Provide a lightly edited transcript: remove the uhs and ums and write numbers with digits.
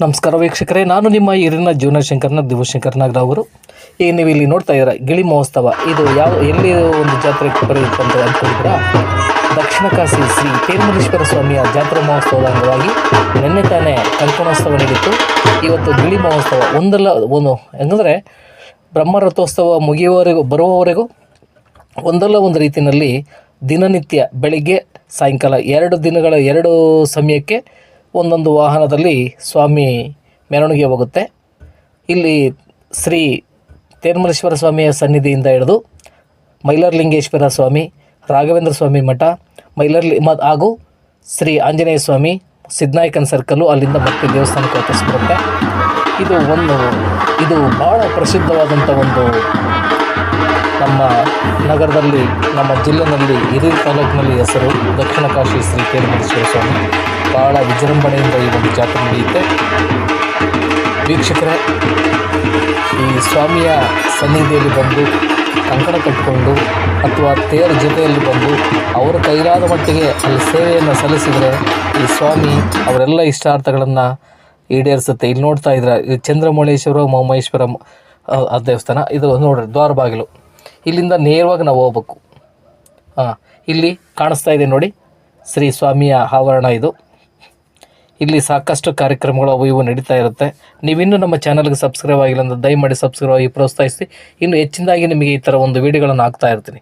ನಮಸ್ಕಾರ ವೀಕ್ಷಕರೇ, ನಾನು ನಿಮ್ಮ ಹಿರಿಯ ಜೀವನಶಂಕರನ ದಿವಶಂಕರ್ ನಾಗರಾವ್. ಈಗ ನೀವು ಇಲ್ಲಿ ನೋಡ್ತಾ ಇದ್ದೀರ ಗಿಳಿ ಮಹೋತ್ಸವ. ಇದು ಎಲ್ಲಿ ಒಂದು ಜಾತ್ರೆ ಬರೆಯುತ್ತೆ ಅಂತ ಅಂದ್ಕೊಂಡಿದ್ದೀರ? ದಕ್ಷಿಣ ಕಾಶಿ ಶ್ರೀ ತೇರ್ಮಲೇಶ್ವರ ಸ್ವಾಮಿಯ ಜಾತ್ರಾ ಮಹೋತ್ಸವದ ಅಂಗವಾಗಿ ನಿನ್ನೆ ತಾನೇ ಕಂಕಣೋತ್ಸವ ನಡೀತು. ಇವತ್ತು ಗಿಳಿ ಮಹೋತ್ಸವ ಒಂದು ಹೆಂಗಂದರೆ ಬ್ರಹ್ಮರಥೋತ್ಸವ ಬರುವವರೆಗೂ ಒಂದಲ್ಲ ಒಂದು ರೀತಿಯಲ್ಲಿ ದಿನನಿತ್ಯ ಬೆಳಿಗ್ಗೆ ಸಾಯಂಕಾಲ 2 ಸಮಯಕ್ಕೆ ಒಂದೊಂದು ವಾಹನದಲ್ಲಿ ಸ್ವಾಮಿ ಮೆರವಣಿಗೆ ಹೋಗುತ್ತೆ. ಇಲ್ಲಿ ಶ್ರೀ ತೇರ್ಮಲೇಶ್ವರ ಸ್ವಾಮಿಯ ಸನ್ನಿಧಿಯಿಂದ ಹಿಡಿದು ಮೈಲಾರಲಿಂಗೇಶ್ವರ ಸ್ವಾಮಿ, ರಾಘವೇಂದ್ರ ಸ್ವಾಮಿ ಮಠ, ಹಾಗೂ ಶ್ರೀ ಆಂಜನೇಯ ಸ್ವಾಮಿ, ಸಿದ್ಧನಾಯಕನ ಸರ್ಕಲ್ಲು, ಅಲ್ಲಿಂದ ಮತ್ತೆ ದೇವಸ್ಥಾನಕ್ಕೆ ವಾಪಸ್ಬರುತ್ತೆ. ಇದು ಭಾಳ ಪ್ರಸಿದ್ಧವಾದಂಥ ಒಂದು ನಮ್ಮ ನಗರದಲ್ಲಿ, ನಮ್ಮ ಜಿಲ್ಲೆಯಲ್ಲಿ, ಹಿರಿಯೂರು ತಾಲೂಕಿನಲ್ಲಿ ಹೆಸರು ದಕ್ಷಿಣ ಕಾಶಿ ಶ್ರೀ ತೇರ್ಮಲೇಶ್ವರ ಸ್ವಾಮಿ. ಭಾಳ ವಿಜೃಂಭಣೆಯಿಂದ ಈ ಒಂದು ಜಾತ್ರೆ ನಡೆಯುತ್ತೆ. ವೀಕ್ಷಕರೇ, ಈ ಸ್ವಾಮಿಯ ಸನ್ನಿಧಿಯಲ್ಲಿ ಬಂದು ಕಂಕಣ ಕಟ್ಟಿಕೊಂಡು ಅಥವಾ ತೇರ ಜೊತೆಯಲ್ಲಿ ಬಂದು ಅವರ ಕೈಲಾದ ಮಟ್ಟಿಗೆ ಅಲ್ಲಿ ಸೇವೆಯನ್ನು ಸಲ್ಲಿಸಿದರೆ ಈ ಸ್ವಾಮಿ ಅವರೆಲ್ಲ ಇಷ್ಟಾರ್ಥಗಳನ್ನು ಈಡೇರಿಸುತ್ತೆ. ಇಲ್ಲಿ ನೋಡ್ತಾ ಇದ್ರೆ ಇದು ಚಂದ್ರಮೌಳೇಶ್ವರ ಮಹೇಶ್ವರ ದೇವಸ್ಥಾನ. ಇದು ನೋಡ್ರಿ ದ್ವಾರ ಬಾಗಿಲು. ಇಲ್ಲಿಂದ ನೇರವಾಗಿ ನಾವು ಹೋಗ್ಬೇಕು. ಇಲ್ಲಿ ಕಾಣಿಸ್ತಾ ಇದೆ ನೋಡಿ ಶ್ರೀ ಸ್ವಾಮಿಯ ಆವರಣ ಇದು. ಇಲ್ಲಿ ಸಾಕಷ್ಟು ಕಾರ್ಯಕ್ರಮಗಳು ಇವು ನಡೀತಾ ಇರುತ್ತೆ. ನೀವಿನ್ನೂ ನಮ್ಮ ಚಾನಲ್ಗೆ ಸಬ್ಸ್ಕ್ರೈಬ್ ಆಗಿಲ್ಲ ಅಂದರೆ ದಯಮಾಡಿ ಸಬ್ಸ್ಕ್ರೈಬ್ ಆಗಿ ಪ್ರೋತ್ಸಾಹಿಸಿ. ಇನ್ನು ಹೆಚ್ಚಿನದಾಗಿ ನಿಮಗೆ ಈ ಥರ ಒಂದು ವೀಡಿಯೋಗಳನ್ನು ಹಾಕ್ತಾ ಇರ್ತೀನಿ.